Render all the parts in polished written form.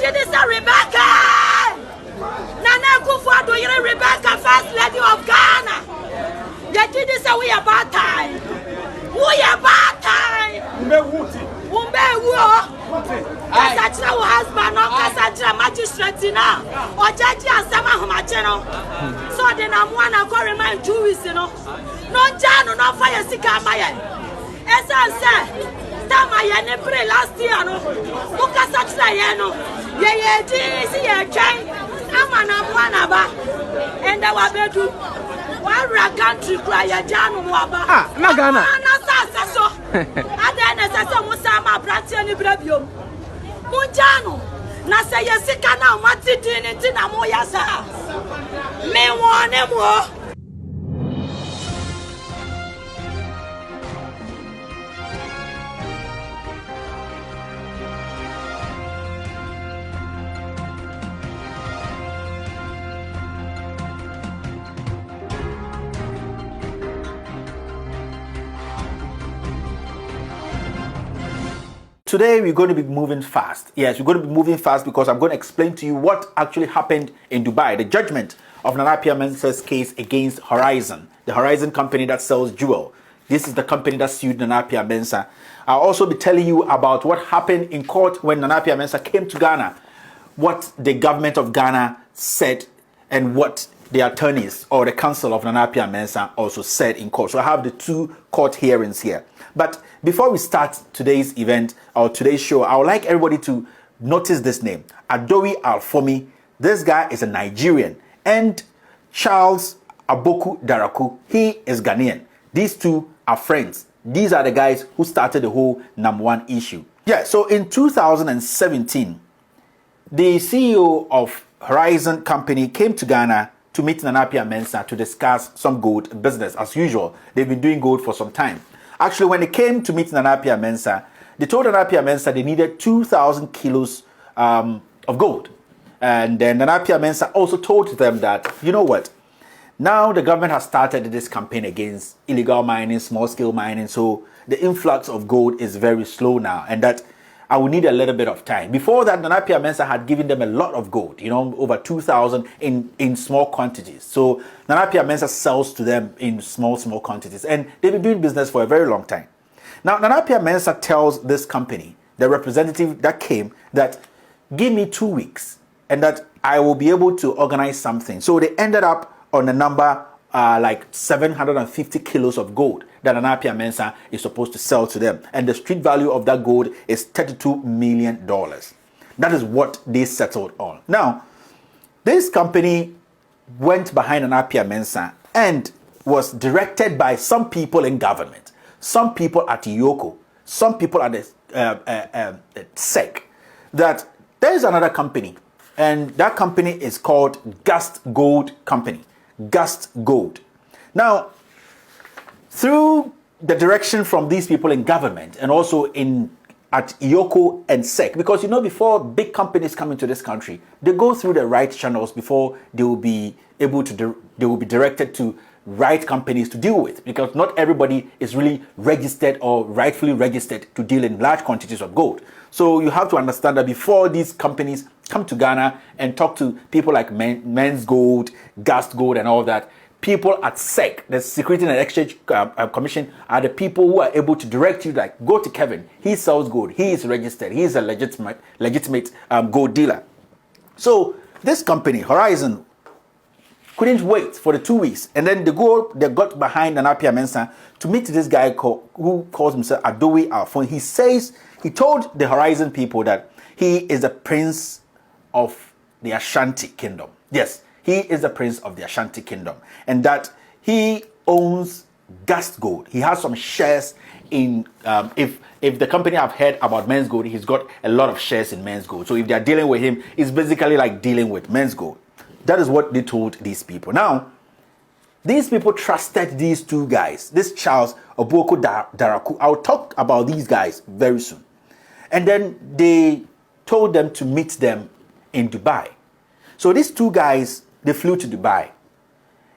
did this, Rebecca. Nana Akufo-Addo, Rebecca, First Lady of Ghana. You did this, we about time. We about time. Kasachira wo husband no kasachira magistrate na ojaji asama homacheno so de na mo na ko remind 2 weeks no jano no fire sika amaye esa se tama ye ne pre last year no wo kasachira ye no ye ji si ye twen ama na mo na ba enda wa bedu wa ra country cry ya jano mo aba na Ghana na sa so ada na sa so mo sama brati ni brabio Mujano, na say yesika na matidini tina mo yasa. Me wone mo. Today we're going to be moving fast. Yes, we're going to be moving fast because I'm going to explain to you what actually happened in Dubai. The judgment of Nana Addo Dankwa's case against Horizon, the Horizon company that sells jewel. This is the company that sued Nana Addo Dankwa. I'll also be telling you about what happened in court when Nana Addo Dankwa came to Ghana, what the government of Ghana said, and what the attorneys or the counsel of Nana Addo Dankwa also said in court. So I have the 2 court hearings here. But before we start today's event or today's show, I would like everybody to notice this name, Adowi Alfomi. This guy is a Nigerian, and Charles Aboku Darako, he is Ghanaian. These two are friends. These are the guys who started the whole #1 issue. Yeah, so in 2017, the CEO of Horizon Company came to Ghana to meet Nana Addo Dankwa to discuss some gold business. As usual, they've been doing gold for some time. Actually, when they came to meet Nana Addo Dankwa, they told Nana Addo Dankwa they needed 2,000 kilos of gold. And then Nana Addo Dankwa also told them that, you know what, now the government has started this campaign against illegal mining, small-scale mining, so the influx of gold is very slow now, and that I will need a little bit of time. Before that, Nana Addo Dankwa had given them a lot of gold, you know, over 2,000 in small quantities. So Nana Addo Dankwa sells to them in small quantities, and they've been doing business for a very long time. Now, Nana Addo Dankwa tells this company, the representative that came, that give me 2 weeks, and that I will be able to organize something. So they ended up on a number like 750 kilos of gold that Nana Addo Dankwa is supposed to sell to them. And the street value of that gold is $32 million. That is what they settled on. Now, this company went behind Nana Addo Dankwa and was directed by some people in government, some people at Yoko, some people at the SEC, that there is another company, and that company is called Gust Gold Company. Gust Gold. Now, through the direction from these people in government and also at Yoko and SEC, because you know, before big companies come into this country, they go through the right channels before they will be able to they will be directed to right companies to deal with, because not everybody is really registered or rightfully registered to deal in large quantities of gold. So you have to understand that before these companies come to Ghana and talk to people like Men's Gold, Gust Gold and all that, people at SEC, the Security and Exchange Commission, are the people who are able to direct you, like, go to Kevin, he sells gold, he is registered, he is a legitimate gold dealer. So this company, Horizon, couldn't wait for the 2 weeks, and then they got behind Nana Addo Dankwa to meet this guy who calls himself Adowi Alfomi. He told the Horizon people that he is the prince of the Ashanti Kingdom. Yes, he is the prince of the Ashanti Kingdom, and that he owns Gust Gold. He has some shares in, if the company have heard about Men's Gold, he's got a lot of shares in Men's Gold. So if they're dealing with him, it's basically like dealing with Men's Gold. That is what they told these people. Now, these people trusted these two guys, this Charles Aboku Darako. I'll talk about these guys very soon. And then they told them to meet them in Dubai. So these two guys, they flew to Dubai.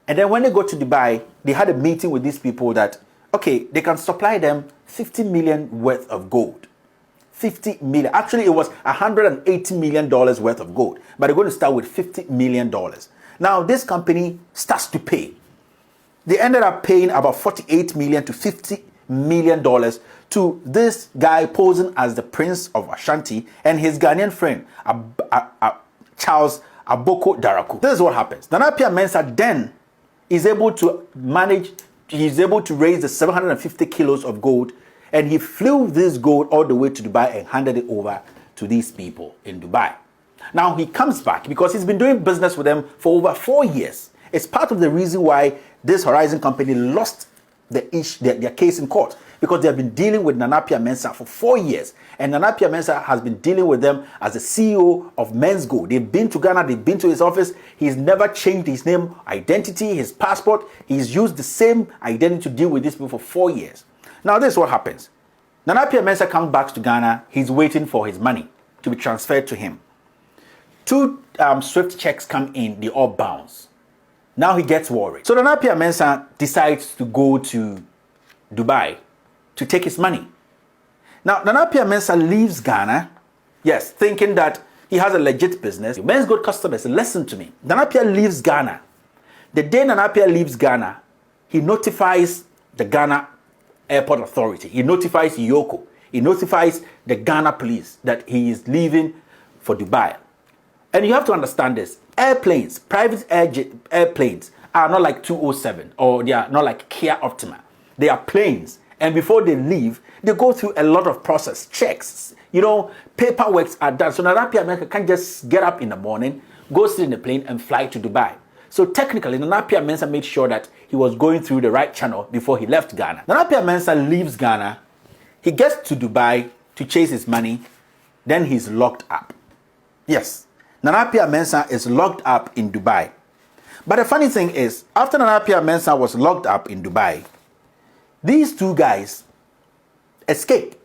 And then when they got to Dubai, they had a meeting with these people that, okay, they can supply them 50 million worth of gold. 50 million. Actually, it was $180 million worth of gold, but they're going to start with $50 million. Now, this company starts to pay. They ended up paying about $48 million to $50 million to this guy posing as the Prince of Ashanti and his Ghanaian friend, Charles Aboko Darako. This is what happens. Nana Addo Mensah then is able to manage, he's able to raise the 750 kilos of gold, and he flew this gold all the way to Dubai and handed it over to these people in Dubai. Now he comes back because he's been doing business with them for over 4 years. It's part of the reason why this Horizon company lost their case in court, because they have been dealing with Nana Addo Mensah for 4 years, and Nana Addo Mensah has been dealing with them as the CEO of Men's Gold. They've been to Ghana, they've been to his office. He's never changed his name, identity, his passport. He's used the same identity to deal with these people for 4 years. Now this is what happens. Nana Addo Mensah comes back to Ghana. He's waiting for his money to be transferred to him. 2 Swift checks come in, they all bounce. Now he gets worried. So Nana Addo Mensah decides to go to Dubai to take his money. Now, Nana Addo Mensah leaves Ghana, yes, thinking that he has a legit business. Men's Gold customers, listen to me. Nana Addo leaves Ghana. The day Nana Addo leaves Ghana, he notifies the Ghana Airport Authority. He notifies Yoko. He notifies the Ghana police that he is leaving for Dubai. And you have to understand this. Airplanes, private airplanes are not like 207 or they are not like Kia Optima. They are planes. And before they leave, they go through a lot of process, checks, paperwork are done. So Nana Addo Mensah can't just get up in the morning, go sit in the plane and fly to Dubai. So technically, Nana Addo Mensah made sure that he was going through the right channel before he left Ghana. Nana Addo Mensah leaves Ghana. He gets to Dubai to chase his money. Then he's locked up. Yes, Nana Addo Mensah is locked up in Dubai. But the funny thing is, after Nana Addo Mensah was locked up in Dubai, these 2 guys escape.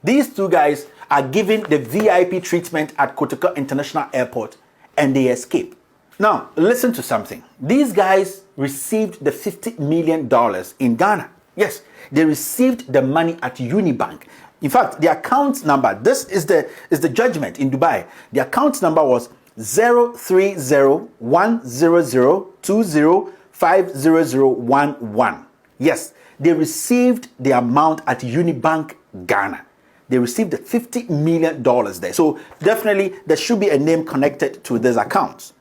These 2 guys are given the VIP treatment at Kotoka International Airport and they escape. Now, listen to something. These guys received the $50 million in Ghana. Yes, they received the money at Unibank. In fact, the account number, this is the judgment in Dubai. The account number was 030-100-20-50011. Yes, they received the amount at Unibank Ghana. They received the $50 million there. So definitely there should be a name connected to this account.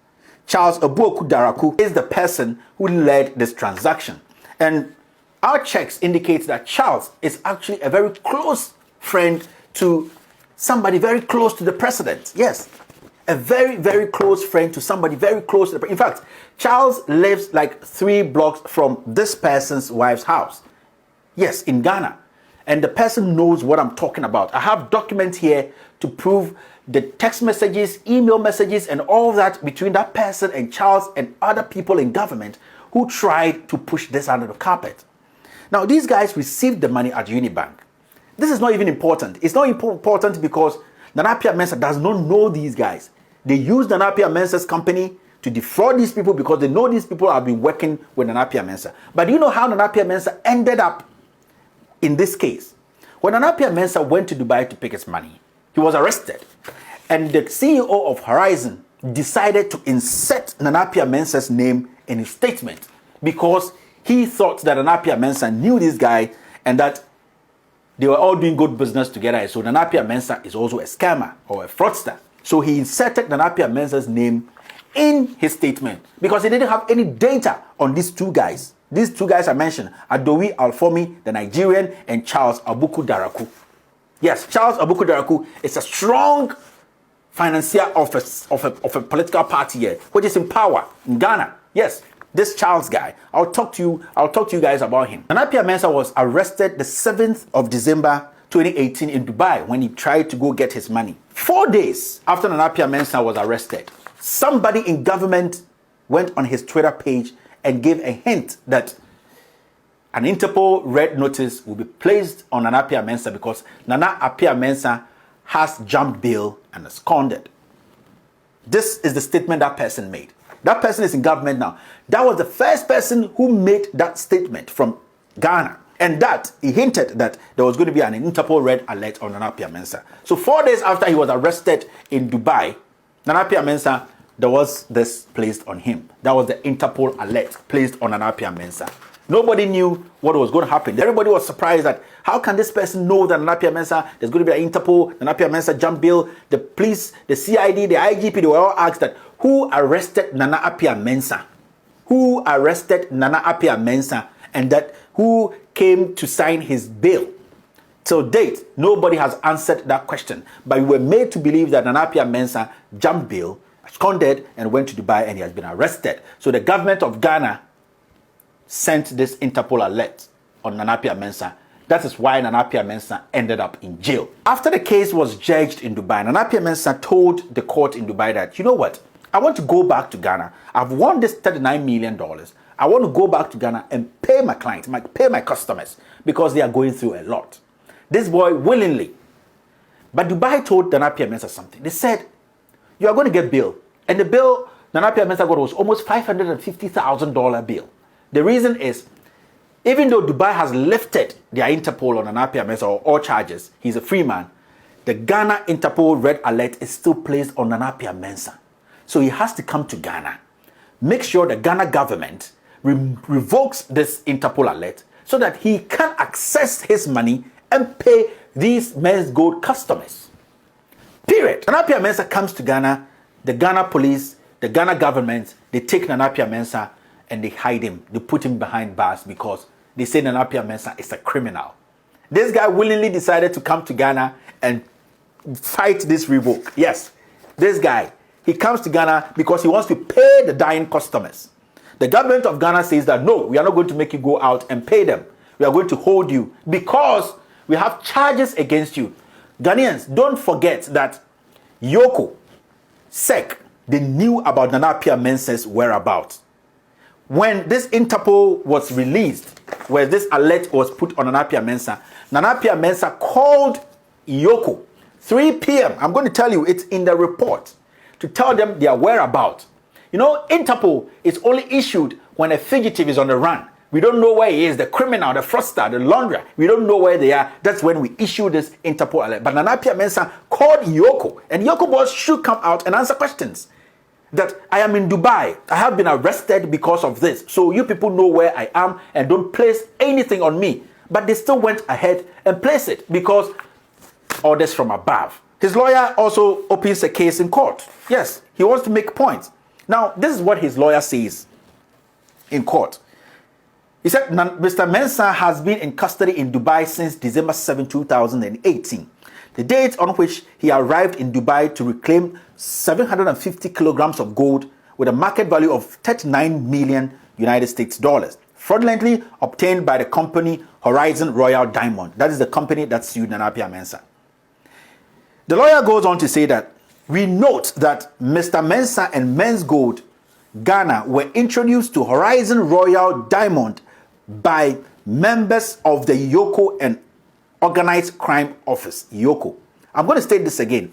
Charles Aboko Darko is the person who led this transaction. And our checks indicate that Charles is actually a very close friend to somebody very close to the president. Yes, a very, very close friend to somebody very close to the president. In fact, Charles lives like 3 blocks from this person's wife's house. Yes, in Ghana. And the person knows what I'm talking about. I have documents here to prove the text messages, email messages, and all that between that person and Charles and other people in government who tried to push this under the carpet. Now, these guys received the money at Unibank. This is not even important. It's not important because Nana Addo Mensah does not know these guys. They use Nana Addo Mensah's company to defraud these people because they know these people have been working with Nana Addo Mensah. But do you know how Nana Addo Mensah ended up in this case? When Nana Addo Mensah went to Dubai to pick his money, he was arrested. And the CEO of Horizon decided to insert Nana Addo Mensah's name in his statement because he thought that Nana Addo Mensah knew this guy and that they were all doing good business together. So Nana Addo Mensah is also a scammer or a fraudster. So he inserted Nana Addo Mensah's name in his statement because he didn't have any data on these 2 guys. These 2 guys I mentioned, Adowi Alfomi, the Nigerian, and Charles Aboko Darako. Yes, Charles Aboko Darako is a strong financier of a political party here, which is in power in Ghana. Yes, this Charles guy. I'll talk to you guys about him. Nana Addo Mensah was arrested the 7th of December 2018 in Dubai when he tried to go get his money. 4 days after Nana Addo Mensah was arrested, somebody in government went on his Twitter page and gave a hint that an Interpol red notice will be placed on Nana Addo Mensah because Nana Addo Mensah has jumped bail and absconded. This is the statement that person made. That person is in government now. That was the first person who made that statement from Ghana. And that, he hinted that there was going to be an Interpol red alert on Nana Addo Mensah. So 4 days after he was arrested in Dubai, Nana Addo Mensah, there was this placed on him. That was the Interpol alert placed on Nana Addo Mensah. Nobody knew what was going to happen. Everybody was surprised that how can this person know that Nana Addo Mensah, there's going to be an Interpol, Nana Addo Mensah jump bill, the police, the CID, the IGP, they were all asked that who arrested Nana Addo Mensah? Who arrested Nana Addo Mensah? And that who came to sign his bail? Till date, nobody has answered that question. But we were made to believe that Nana Addo Mensah jumped bail, absconded, and went to Dubai, and he has been arrested. So the government of Ghana sent this Interpol alert on Nana Addo Mensah. That is why Nana Addo Mensah ended up in jail. After the case was judged in Dubai, Nana Addo Mensah told the court in Dubai that, you know what, I want to go back to Ghana. I've won this $39 million. I want to go back to Ghana and pay my clients, pay my customers, because they are going through a lot. This boy willingly. But Dubai told Nana Addo Mensah something. They said, you are going to get bail. And the bill Nana Addo Mensah got was almost $550,000 bill. The reason is, even though Dubai has lifted their Interpol on Nana Addo Mensah or all charges, he's a free man, the Ghana Interpol red alert is still placed on Nana Addo Mensah. So he has to come to Ghana, make sure the Ghana government revokes this Interpol alert so that he can access his money and pay these men's gold customers. Period. Nana Addo Mensah comes to Ghana, the Ghana police, the Ghana government, they take Nana Addo Mensah and they hide him. They put him behind bars because they say Nana Addo Mensah is a criminal. This guy willingly decided to come to Ghana and fight this revoke. Yes, this guy, he comes to Ghana because he wants to pay the dying customers. The government of Ghana says that no, we are not going to make you go out and pay them. We are going to hold you because we have charges against you. Ghanaians, don't forget that Yoko, SEC, they knew about Nana Addo Mensah's whereabouts. When this Interpol was released, where this alert was put on Nana Addo Mensah called Yoko 3 p.m. I'm going to tell you, it's in the report, to tell them their whereabouts. You know, Interpol is only issued when a fugitive is on the run. We don't know where he is, the criminal, the fraudster, the launderer. We don't know where they are. That's when we issue this Interpol alert. But Nana Addo Mensah called Yoko, and Yoko boss should come out and answer questions. That I am in Dubai. I have been arrested because of this. So you people know where I am and don't place anything on me. But they still went ahead and placed it because orders from above. His lawyer also opens a case in court. Yes, he wants to make points. Now, this is what his lawyer says in court. He said, Mr. Mensah has been in custody in Dubai since December 7, 2018. The date on which he arrived in Dubai to reclaim 750 kilograms of gold with a market value of 39 million United States dollars, fraudulently obtained by the company Horizon Royal Diamond. That is the company that sued Nana Addo Mensah. The lawyer goes on to say that we note that Mr. Mensah and Men's Gold Ghana were introduced to Horizon Royal Diamond by members of the Yoko and Organized Crime Office, Yoko. I'm going to state this again.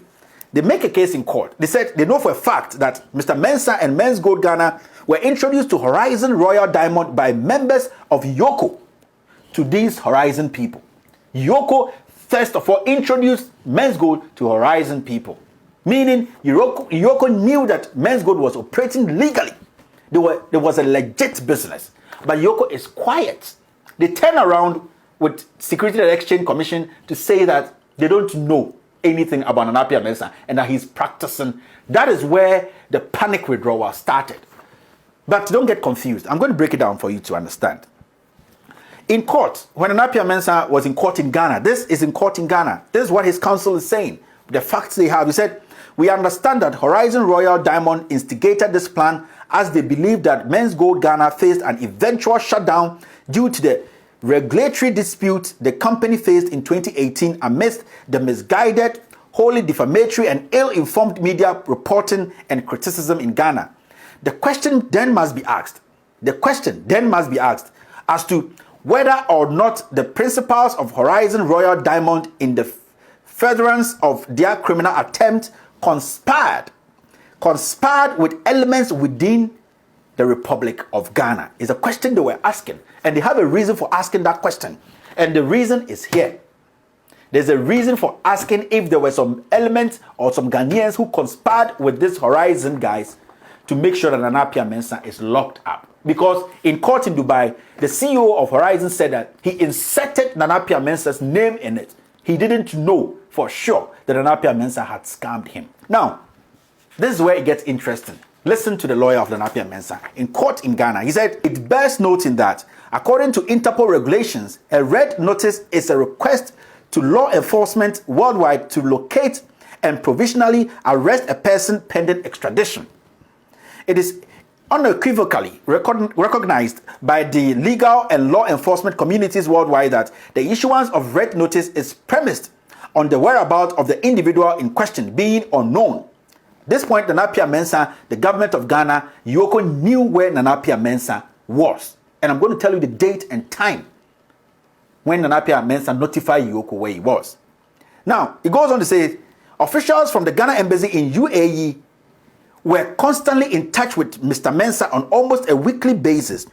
They make a case in court. They said they know for a fact that Mr. Mensah and Men's Gold Ghana were introduced to Horizon Royal Diamond by members of Yoko to these Horizon people. Yoko, first of all, introduced Men's Gold to Horizon people. Meaning, Yoko knew that Men's Gold was operating legally. There was a legit business. But Yoko is quiet. They turn around with Security and Exchange Commission to say that they don't know anything about Nana Addo Mensah and that he's practicing. That is where the panic withdrawal started. But don't get confused. I'm going to break it down for you to understand. In court, when Nana Addo Mensah was in court in Ghana, this is in court in Ghana. This is what his counsel is saying. The facts they have. He said, we understand that Horizon Royal Diamond instigated this plan as they believed that Men's Gold Ghana faced an eventual shutdown due to the regulatory dispute the company faced in 2018 amidst the misguided, wholly defamatory and ill-informed media reporting and criticism in Ghana. The question then must be asked as to whether or not the principals of Horizon Royal Diamond in the furtherance of their criminal attempt conspired with elements within the Republic of Ghana. Is a question they were asking, and they have a reason for asking that question. And the reason is here. There's a reason for asking if there were some elements or some Ghanaians who conspired with these Horizon guys to make sure that Nana Addo Mensah is locked up. Because in court in Dubai, the CEO of Horizon said that he inserted Nana Addo Mensah's name in it. He didn't know for sure that Nana Addo Mensah had scammed him. Now, this is where it gets interesting. Listen to the lawyer of Nana Addo Mensah. In court in Ghana, he said, it bears noting that, according to Interpol regulations, a red notice is a request to law enforcement worldwide to locate and provisionally arrest a person pending extradition. It is unequivocally recognized by the legal and law enforcement communities worldwide that the issuance of red notice is premised on the whereabouts of the individual in question being unknown. At this point, Nana Addo Mensah, the government of Ghana, Yoko knew where Nana Addo Mensah was. And I'm going to tell you the date and time when Nana Addo Mensah notified Yoko where he was. Now, it goes on to say, officials from the Ghana embassy in UAE were constantly in touch with Mr. Mensah on almost a weekly basis.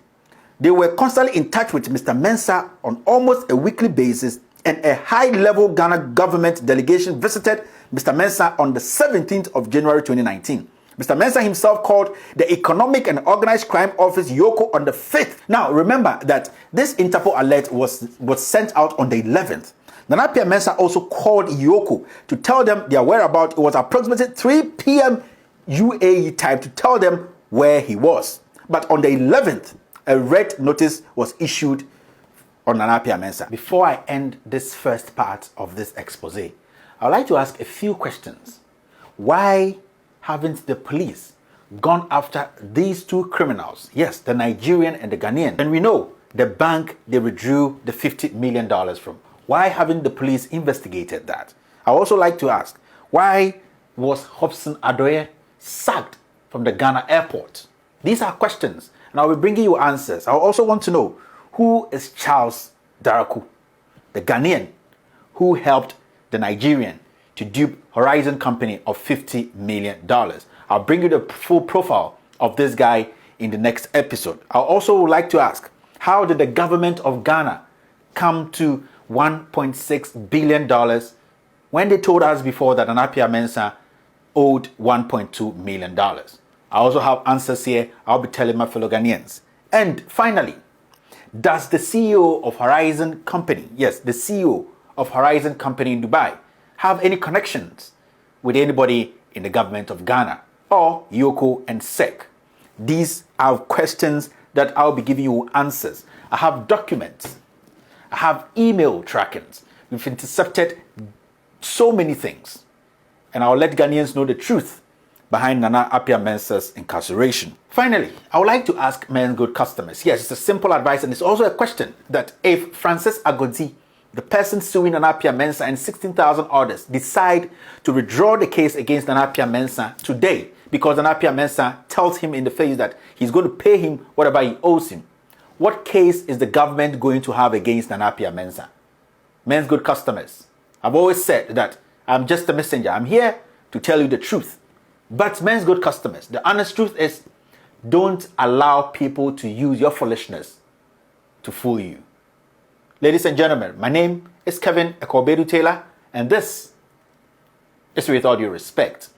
They were constantly in touch with Mr. Mensah on almost a weekly basis, and a high-level Ghana government delegation visited Mr. Mensah on the 17th of January 2019. Mr. Mensah himself called the Economic and Organized Crime Office Yoko on the 5th. Now, remember that this Interpol alert was sent out on the 11th. Nana Addo Mensah also called Yoko to tell them their whereabouts. It was approximately 3 p.m. UAE time to tell them where he was. But on the 11th, a red notice was issued on Nana Addo Mensah. Before I end this first part of this expose, I would like to ask a few questions. Why haven't the police gone after these two criminals? Yes, the Nigerian and the Ghanaian. And we know the bank they withdrew the $50 million from. Why haven't the police investigated that? I also like to ask, why was Hobson Adoye sacked from the Ghana airport? These are questions, and I will bring you answers. I also want to know, who is Charles Darko, the Ghanaian who helped the Nigerian to dupe Horizon Company of $50 million? I'll bring you the full profile of this guy in the next episode. I also would like to ask, how did the government of Ghana come to $1.6 billion when they told us before that Nana Addo Mensah owed $1.2 million? I also have answers here I'll be telling my fellow Ghanaians. And finally, does the CEO of Horizon Company, yes, the CEO of Horizon Company in Dubai, have any connections with anybody in the government of Ghana or Yoko and SEC? These are questions that I'll be giving you answers. I have documents. I have email trackings. We've intercepted so many things. And I'll let Ghanaians know the truth behind Nana Addo Mensah's incarceration. Finally, I would like to ask men good customers. Yes, it's a simple advice, and it's also a question that if Francis Agodi, the person suing Nana Addo Mensah and 16,000 others, decide to withdraw the case against Nana Addo Mensah today, because Nana Addo Mensah tells him in the face that he's going to pay him whatever he owes him, what case is the government going to have against Nana Addo Mensah? Men's good customers, I've always said that I'm just a messenger. I'm here to tell you the truth. But men's good customers, the honest truth is, don't allow people to use your foolishness to fool you. Ladies and gentlemen, my name is Kevin Ekobedu Taylor, and this is With All Due Respect.